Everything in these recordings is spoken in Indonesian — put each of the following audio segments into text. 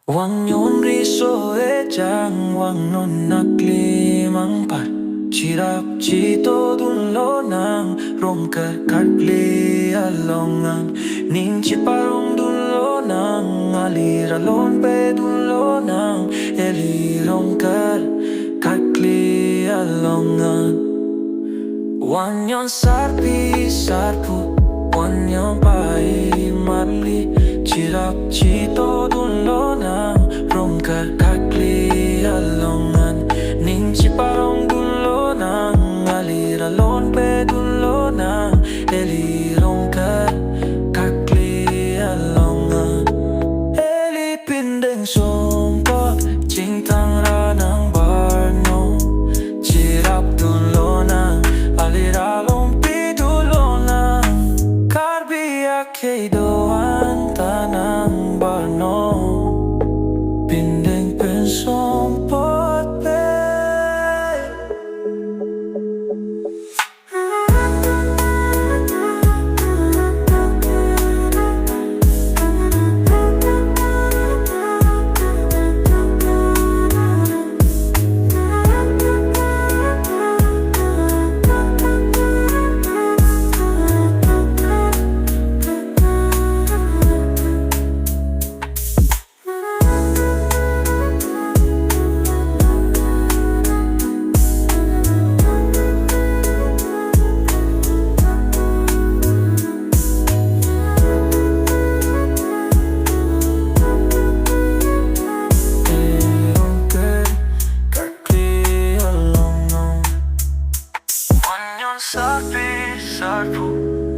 Wang yon riso e jang wang non naklimang pat Chirap chito dun lo nang Rongker Karkli alongan Ning chiparong dun lo nang Alira lon pe dun lo nang Eli Rongker Karkli alongan Wan yon sarpi sarpu Wan yon pai marli Chirap chito dun lo nang Rongker Karkli alongan Ning chiparong dun lo nang Alira lon pe dun lo nang Eli Rongker Karkli alongan Eli Pineng sompa Cingtang ranang barno Chirap dun lo nang Alira lon pe dun lo nang Karbi doan tanang barno Pineng pensong pot pe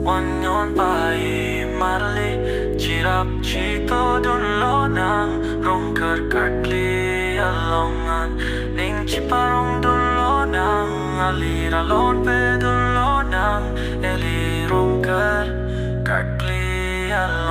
Wanyon pai marli Chirap chito dun lo nang Rongker Karkli alongan Ning chiparong dun lo nang Alira lon pe dun lo nang Eli Rongker Karkli alongan